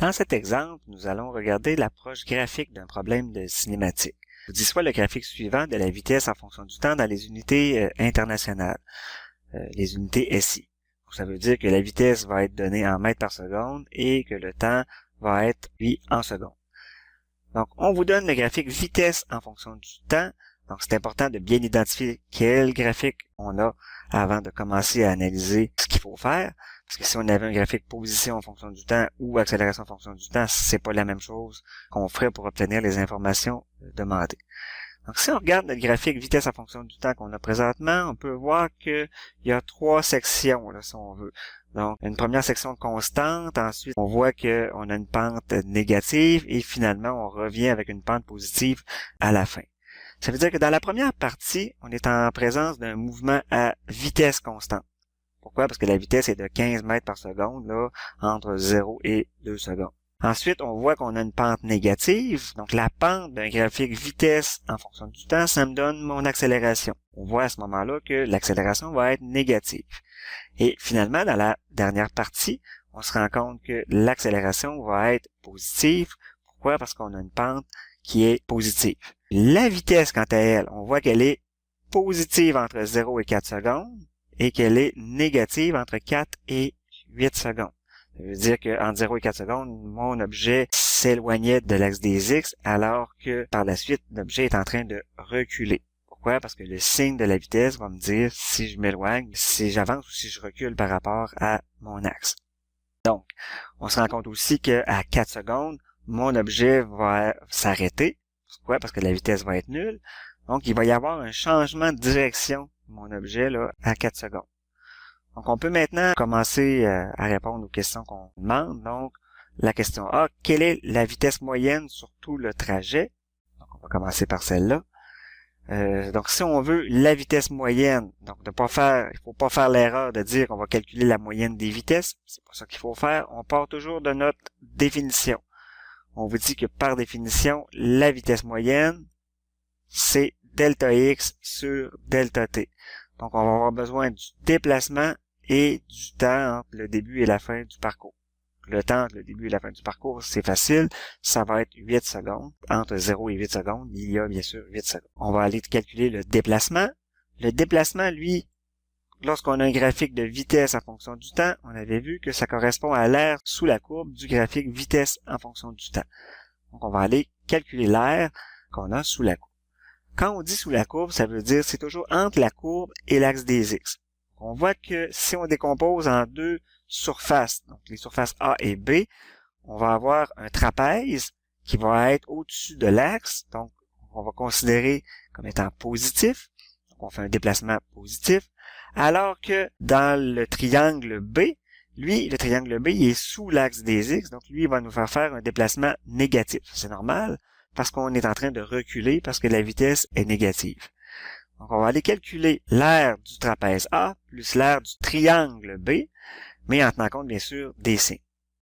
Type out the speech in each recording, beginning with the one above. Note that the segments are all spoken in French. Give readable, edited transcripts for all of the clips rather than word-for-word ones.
Dans cet exemple, nous allons regarder l'approche graphique d'un problème de cinématique. Je vous dis soit le graphique suivant de la vitesse en fonction du temps dans les unités internationales, les unités SI. Ça veut dire que la vitesse va être donnée en mètres par seconde et que le temps va être, lui, en secondes. Donc, on vous donne le graphique vitesse en fonction du temps. Donc, c'est important de bien identifier quel graphique on a avant de commencer à analyser ce qu'il faut faire. Parce que si on avait un graphique position en fonction du temps ou accélération en fonction du temps, c'est pas la même chose qu'on ferait pour obtenir les informations demandées. Donc, si on regarde notre graphique vitesse en fonction du temps qu'on a présentement, on peut voir qu'il y a trois sections, là, si on veut. Donc, une première section constante, ensuite, on voit qu'on a une pente négative et finalement, on revient avec une pente positive à la fin. Ça veut dire que dans la première partie, on est en présence d'un mouvement à vitesse constante. Pourquoi? Parce que la vitesse est de 15 mètres par seconde, là, entre 0 et 2 secondes. Ensuite, on voit qu'on a une pente négative. Donc, la pente d'un graphique vitesse en fonction du temps, ça me donne mon accélération. On voit à ce moment-là que l'accélération va être négative. Et finalement, dans la dernière partie, on se rend compte que l'accélération va être positive. Pourquoi? Parce qu'on a une pente qui est positive. La vitesse, quant à elle, on voit qu'elle est positive entre 0 et 4 secondes et qu'elle est négative entre 4 et 8 secondes. Ça veut dire qu'entre 0 et 4 secondes, mon objet s'éloignait de l'axe des X, alors que par la suite, l'objet est en train de reculer. Pourquoi? Parce que le signe de la vitesse va me dire si je m'éloigne, si j'avance ou si je recule par rapport à mon axe. Donc, on se rend compte aussi qu'à 4 secondes, mon objet va s'arrêter. Pourquoi? Parce que la vitesse va être nulle. Donc, il va y avoir un changement de direction de mon objet là, à 4 secondes. Donc, on peut maintenant commencer à répondre aux questions qu'on demande. Donc, la question A, quelle est la vitesse moyenne sur tout le trajet? Donc, on va commencer par celle-là. Donc, si on veut la vitesse moyenne, donc il faut pas faire l'erreur de dire qu'on va calculer la moyenne des vitesses. C'est pas ça qu'il faut faire. On part toujours de notre définition. On vous dit que par définition, la vitesse moyenne, c'est delta x sur delta t. Donc, on va avoir besoin du déplacement et du temps entre le début et la fin du parcours. Le temps entre le début et la fin du parcours, c'est facile. Ça va être 8 secondes. Entre 0 et 8 secondes, il y a bien sûr 8 secondes. On va aller calculer le déplacement. Le déplacement, lui, lorsqu'on a un graphique de vitesse en fonction du temps, on avait vu que ça correspond à l'aire sous la courbe du graphique vitesse en fonction du temps. Donc, on va aller calculer l'aire qu'on a sous la courbe. Quand on dit sous la courbe, ça veut dire c'est toujours entre la courbe et l'axe des X. On voit que si on décompose en deux surfaces, donc les surfaces A et B, on va avoir un trapèze qui va être au-dessus de l'axe, donc on va considérer comme étant positif, donc on fait un déplacement positif, alors que dans le triangle B, lui, le triangle B, il est sous l'axe des X, donc lui, il va nous faire un déplacement négatif. C'est normal, parce qu'on est en train de reculer, parce que la vitesse est négative. Donc, on va aller calculer l'aire du trapèze A plus l'aire du triangle B, mais en tenant compte, bien sûr, des signes.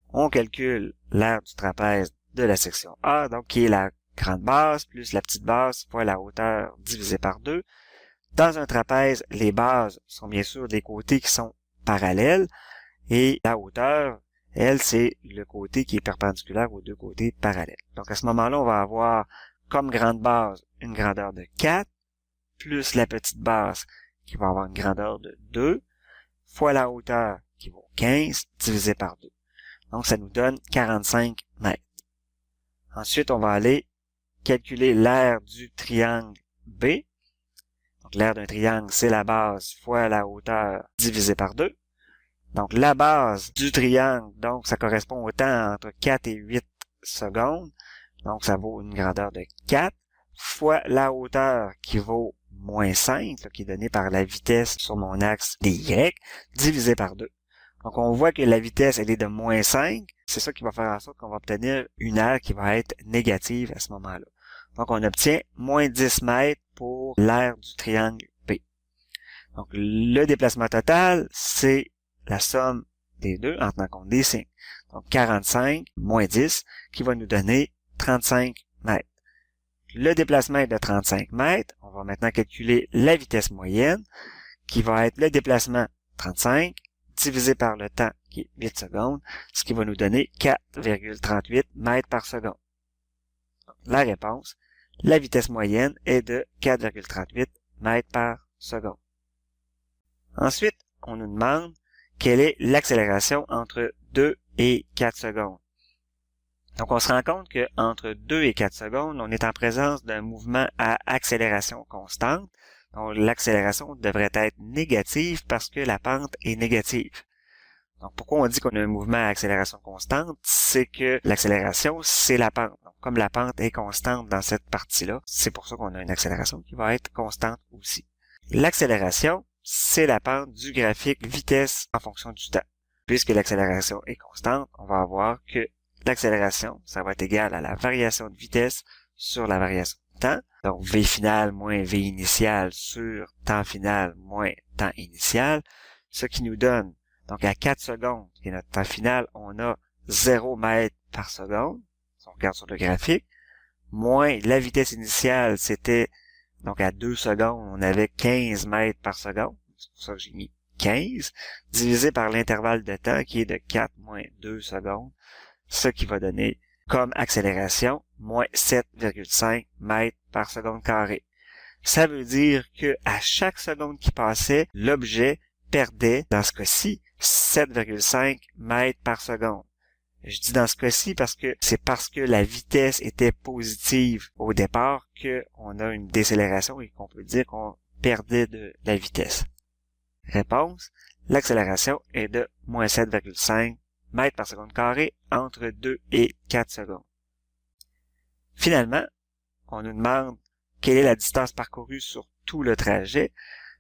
On calcule l'aire du trapèze de la section A, donc qui est la grande base plus la petite base fois la hauteur divisée par 2. Dans un trapèze, les bases sont bien sûr des côtés qui sont parallèles et la hauteur, elle, c'est le côté qui est perpendiculaire aux deux côtés parallèles. Donc, à ce moment-là, on va avoir comme grande base une grandeur de 4 plus la petite base qui va avoir une grandeur de 2 fois la hauteur qui vaut 15 divisé par 2. Donc, ça nous donne 45 mètres. Ensuite, on va aller calculer l'aire du triangle B. Donc, l'aire d'un triangle, c'est la base fois la hauteur divisé par 2. Donc, la base du triangle, donc, ça correspond au temps entre 4 et 8 secondes. Donc, ça vaut une grandeur de 4 fois la hauteur qui vaut moins 5, là, qui est donnée par la vitesse sur mon axe dy, divisé par 2. Donc, on voit que la vitesse, elle est de moins 5. C'est ça qui va faire en sorte qu'on va obtenir une aire qui va être négative à ce moment-là. Donc, on obtient moins 10 mètres pour l'aire du triangle B. Donc, le déplacement total, c'est la somme des deux en tenant compte des signes. Donc, 45 moins 10 qui va nous donner 35 mètres. Le déplacement est de 35 mètres. On va maintenant calculer la vitesse moyenne, qui va être le déplacement 35 divisé par le temps qui est 8 secondes, ce qui va nous donner 4,38 mètres par seconde. Donc, la réponse, la vitesse moyenne est de 4,38 mètres par seconde. Ensuite, on nous demande quelle est l'accélération entre 2 et 4 secondes. Donc, on se rend compte qu'entre 2 et 4 secondes, on est en présence d'un mouvement à accélération constante. Donc, l'accélération devrait être négative parce que la pente est négative. Donc, pourquoi on dit qu'on a un mouvement à accélération constante? C'est que l'accélération, c'est la pente. Donc, comme la pente est constante dans cette partie-là, c'est pour ça qu'on a une accélération qui va être constante aussi. L'accélération, c'est la pente du graphique vitesse en fonction du temps. Puisque l'accélération est constante, on va avoir que l'accélération, ça va être égal à la variation de vitesse sur la variation de temps. Donc, V final moins V initial sur temps final moins temps initial. Ce qui nous donne, donc à 4 secondes, qui est notre temps final, on a 0 mètres par seconde. Si on regarde sur le graphique. Moins la vitesse initiale, c'était, donc à 2 secondes, on avait 15 mètres par seconde. C'est pour ça que j'ai mis 15. Divisé par l'intervalle de temps qui est de 4 moins 2 secondes. Ce qui va donner comme accélération moins 7,5 mètres par seconde carrée. Ça veut dire que à chaque seconde qui passait, l'objet perdait, dans ce cas-ci, 7,5 mètres par seconde. Je dis dans ce cas-ci parce que c'est parce que la vitesse était positive au départ qu'on a une décélération et qu'on peut dire qu'on perdait de la vitesse. Réponse, l'accélération est de moins 7,5 mètres par seconde carrée entre 2 et 4 secondes. Finalement, on nous demande quelle est la distance parcourue sur tout le trajet.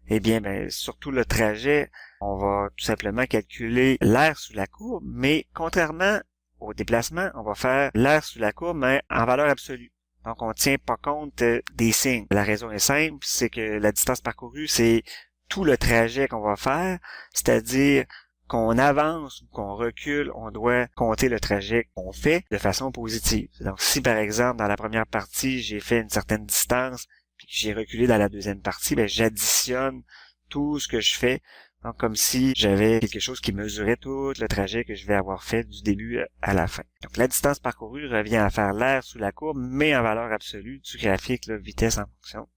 Eh bien, sur tout le trajet, on va tout simplement calculer l'aire sous la courbe, mais contrairement au déplacement, on va faire l'aire sous la courbe, mais en valeur absolue. Donc, on ne tient pas compte des signes. La raison est simple, c'est que la distance parcourue, c'est tout le trajet qu'on va faire, c'est-à-dire qu'on avance ou qu'on recule, on doit compter le trajet qu'on fait de façon positive. Donc, si par exemple, dans la première partie, j'ai fait une certaine distance, puis que j'ai reculé dans la deuxième partie, j'additionne tout ce que je fais. Donc, comme si j'avais quelque chose qui mesurait tout le trajet que je vais avoir fait du début à la fin. Donc, la distance parcourue revient à faire l'aire sous la courbe, mais en valeur absolue du graphique, vitesse en fonction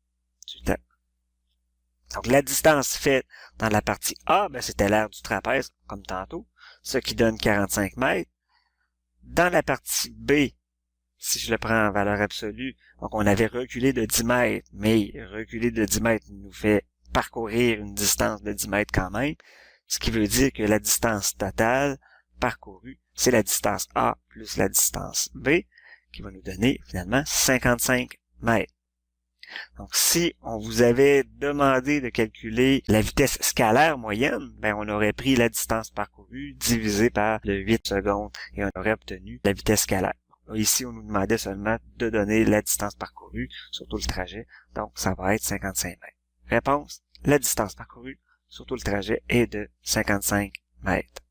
du temps. Donc, la distance faite dans la partie A, c'était l'aire du trapèze, comme tantôt, ce qui donne 45 mètres. Dans la partie B, si je le prends en valeur absolue, donc on avait reculé de 10 mètres, mais reculer de 10 mètres nous fait parcourir une distance de 10 mètres quand même, ce qui veut dire que la distance totale parcourue, c'est la distance A plus la distance B, qui va nous donner finalement 55 mètres. Donc, si on vous avait demandé de calculer la vitesse scalaire moyenne, on aurait pris la distance parcourue divisée par le 8 secondes et on aurait obtenu la vitesse scalaire. Ici, on nous demandait seulement de donner la distance parcourue sur tout le trajet, donc ça va être 55 mètres. Réponse, la distance parcourue sur tout le trajet est de 55 mètres.